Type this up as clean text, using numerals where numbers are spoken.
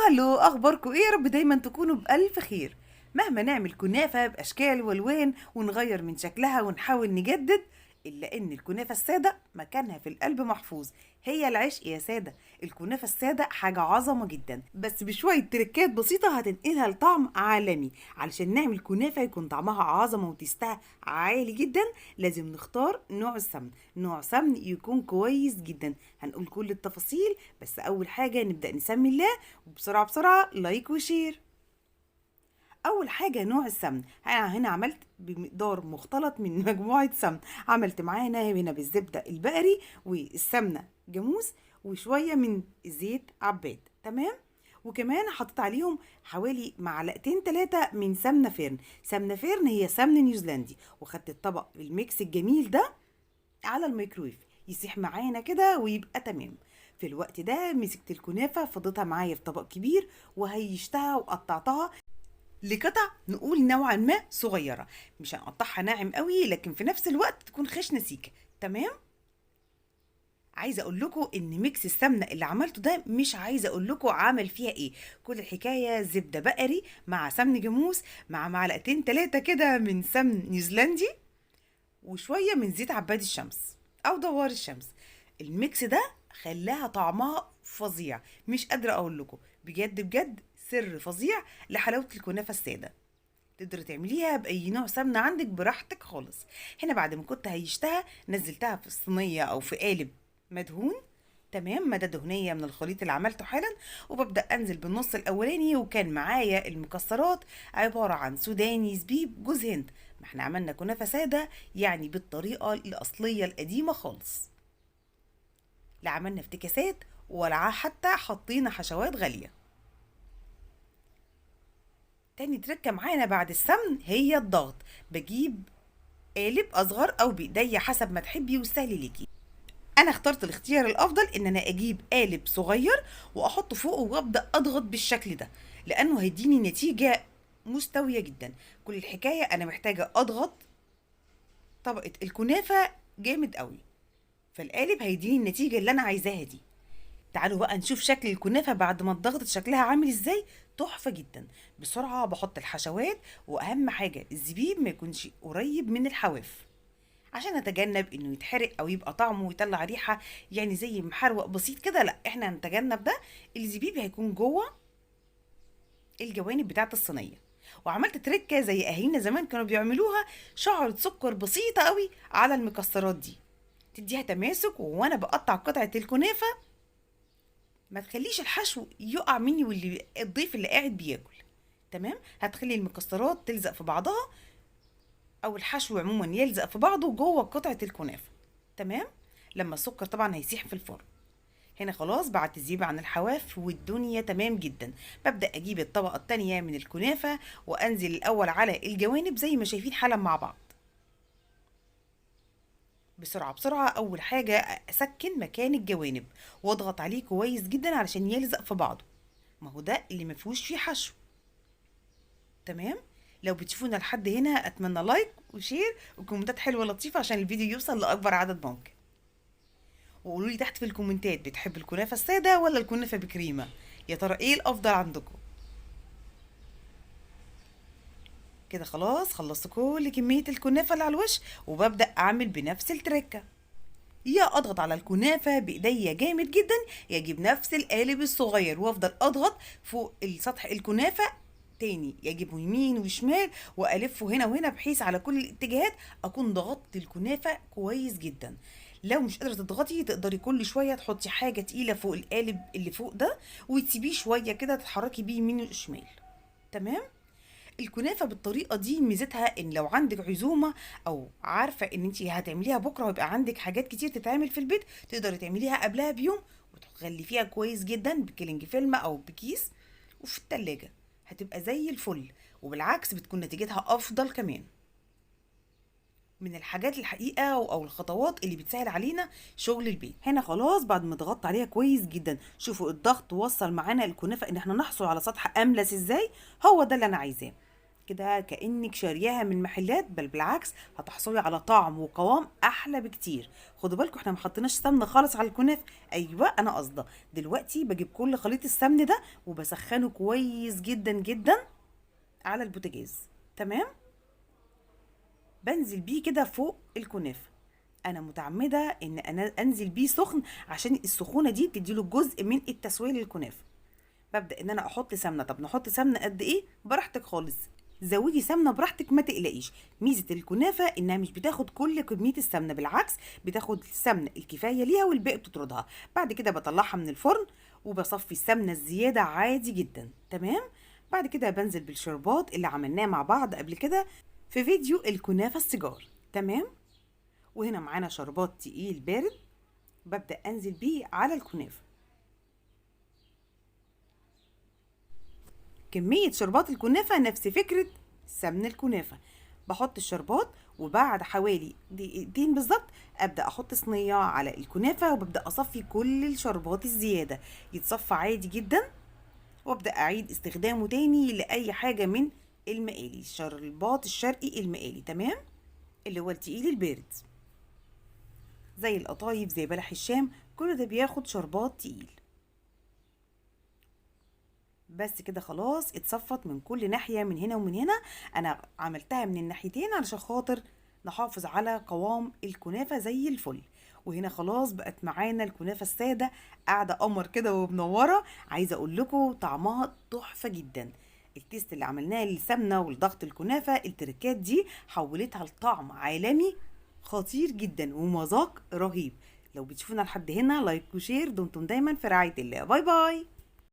هلو اخباركم ايه؟ يا رب دايما تكونوا بالف خير. مهما نعمل كنافه باشكال والوان ونغير من شكلها ونحاول نجدد، الا ان الكنافه الساده مكانها في القلب محفوظ. هي العشق يا ساده. الكنافه الساده حاجه عظمه جدا، بس بشويه تركات بسيطه هتنقلها لطعم عالمي. علشان نعمل كنافه يكون طعمها عظمه وتستها عالي جدا، لازم نختار نوع السمن. نوع سمن يكون كويس جدا. هنقول كل التفاصيل، بس اول حاجه نبدا نسمي الله. وبسرعة بسرعة لايك وشير. أول حاجة نوع السمن. أنا هنا عملت بمقدار مختلط من مجموعة سمن. عملت معانا هنا بالزبدة البقري والسمنة جاموس وشوية من زيت عباد. تمام. وكمان حطيت عليهم حوالي معلقتين 3 من سمنة فرن. سمنة فرن هي سمن نيوزيلندي. وخدت الطبق الميكس الجميل ده على الميكرويف يسيح معانا كده ويبقى تمام. في الوقت ده مسكت الكنافة فضيتها معايا في طبق كبير وهيشتها وقطعتها لقطع نقول نوعا ما صغيرة. مش هنقطعها ناعم قوي، لكن في نفس الوقت تكون خشنة سيكة. تمام. عايزه اقول لكم ان ميكس السمنه اللي عملته ده مش عايزه اقول لكم عامل فيها ايه. كل الحكايه زبده بقري مع سمن جاموس مع معلقتين 3 كده من سمن نيوزيلندي وشويه من زيت عباد الشمس او دوار الشمس. الميكس ده خلاها طعمها فظيع. مش قادره اقول لكم بجد بجد سر فظيع لحلاوه الكنافه الساده. تقدري تعمليها باي نوع سمنه عندك براحتك خالص. هنا بعد ما كنت هيشتها نزلتها في الصينيه او في قالب مدهون. تمام. مادة دهنية من الخليط اللي عملته حالا. وببدأ أنزل بالنص الأولاني، وكان معايا المكسرات عبارة عن سوداني، زبيب، جوز هند. ما احنا عملنا كنافة سادة يعني بالطريقة الأصلية القديمة خالص. لا عملنا افتكاسات ولا حتى حطينا حشوات غالية. تاني تركة معانا بعد السمن هي الضغط. بجيب قالب أصغر أو بإيديا حسب ما تحبي والسهل ليكي. انا اخترت الاختيار الافضل ان انا اجيب قالب صغير واحطه فوقه وابدا اضغط بالشكل ده، لانه هيديني نتيجه مستويه جدا. كل الحكايه انا محتاجه اضغط طبقه الكنافه جامد قوي، فالقالب هيديني النتيجه اللي انا عايزاها دي. تعالوا بقى نشوف شكل الكنافه بعد ما اتضغطت شكلها عامل ازاي. تحفه جدا. بسرعه بحط الحشوات، واهم حاجه الزبيب ما يكونش قريب من الحواف عشان نتجنب انه يتحرق او يبقى طعمه ويطلع ريحه يعني زي محروق بسيط كده. لا احنا هنتجنب ده. الزبيب هيكون جوه الجوانب بتاعه الصينيه. وعملت تركه زي اهالينا زمان كانوا بيعملوها، شعرة سكر بسيطه قوي على المكسرات دي تديها تماسك. وانا بقطع قطعه الكنافه ما تخليش الحشو يقع مني واللي الضيف اللي قاعد بياكل. تمام. هتخلي المكسرات تلزق في بعضها او الحشو عموما يلزق في بعضه جوه قطعه الكنافه. تمام. لما السكر طبعا هيسيح في الفرن. هنا خلاص بعد تزييب عن الحواف والدنيا تمام جدا. ببدأ أجيب الطبقة التانية من الكنافة وأنزل الأول على الجوانب زي ما شايفين حالا مع بعض. بسرعة بسرعة أول حاجة أسكن مكان الجوانب وأضغط عليه كويس جدا علشان يلزق في بعضه. ما هو ده اللي مفيهوش فيه حشو. تمام. لو بتشوفونا لحد هنا أتمنى لايك وشير وكومنتات حلوة لطيفة عشان الفيديو يوصل لأكبر عدد ممكن. وقولوا لي تحت في الكومنتات بتحب الكنافة السادة ولا الكنافة بكريمة؟ يا ترى ايه الافضل عندكم؟ كده خلاص خلصت كل كمية الكنافة اللي على الوش وببدأ اعمل بنفس التركة. يا اضغط على الكنافة بايديا جامد جدا، يا اجيب نفس القالب الصغير وافضل اضغط فوق السطح الكنافة تاني، يجيبه يمين وشمال والفه هنا وهنا بحيث على كل الاتجاهات اكون ضغطت الكنافه كويس جدا. لو مش قادره تضغطي تقدري كل شويه تحطي حاجه تقيله فوق القالب اللي فوق ده وتسيبيه شويه كده تتحركي بيه يمين وشمال. تمام. الكنافه بالطريقه دي ميزتها ان لو عندك عزومه او عارفه ان انت هتعمليها بكره ويبقى عندك حاجات كتير تتعمل في البيت، تقدري تعمليها قبلها بيوم وتغلفيها كويس جدا بكلينج فيلم او بكيس وفي التلاجة. هتبقى زي الفل، وبالعكس بتكون نتيجتها افضل كمان. من الحاجات الحقيقة او الخطوات اللي بتسهل علينا شغل البيت. هنا خلاص بعد ما ضغطت عليها كويس جدا، شوفوا الضغط وصل معانا الكنافة ان احنا نحصل على سطح املس ازاي. هو ده اللي انا عايزاه. كده كأنك شارياها من محلات، بل بالعكس هتحصلي على طعم وقوام احلى بكتير. خدوا بالكم احنا ما حطيناش سمنه خالص على الكنافه. ايوه انا قصده. دلوقتي بجيب كل خليط السمن ده وبسخنه كويس جدا جدا على البوتاجاز. تمام. بنزل بيه كده فوق الكنافه. انا متعمده ان انا انزل بيه سخن عشان السخونه دي بتديله جزء من التسويه للكنافه. ببدا ان انا احط سمنه. طب نحط سمنه قد ايه؟ براحتك خالص. زودي سمنه براحتك ما تقلقيش. ميزه الكنافه انها مش بتاخد كل كميه السمنه، بالعكس بتاخد السمنه الكفايه ليها والباقي بتطردها. بعد كده بطلعها من الفرن وبصفي السمنه الزياده عادي جدا. تمام. بعد كده بنزل بالشربات اللي عملناه مع بعض قبل كده في فيديو الكنافه السيجار. تمام. وهنا معانا شربات تقيل بارد، ببدأ أنزل بيه على الكنافة. كمية شربات الكنافة نفس فكرة سمن الكنافة. بحط الشربات وبعد حوالي دقيقتين بالظبط أبدأ أحط صينية على الكنافة وببدأ أصفي كل الشربات الزيادة. يتصفى عادي جدا وابدأ أعيد استخدامه تاني لأي حاجة من المقالي. الشربات الشرقي المقالي. تمام. اللي هو التقيل البارد زي القطايف زي بلح الشام، كل ده بياخد شربات تقيل. بس كده خلاص اتصفت من كل ناحية، من هنا ومن هنا. انا عملتها من الناحيتين علشان خاطر نحافظ على قوام الكنافة زي الفل. وهنا خلاص بقت معانا الكنافة السادة قاعدة قمر كده ومنورة. عايزة اقول لكم طعمها تحفة جدا. التيست اللي عملناه للسمنة والضغط الكنافة، التركات دي حولتها لطعم عالمي خطير جدا ومذاق رهيب. لو بتشوفونا لحد هنا لايك وشير. دمتم دايما في رعاية الله. باي باي.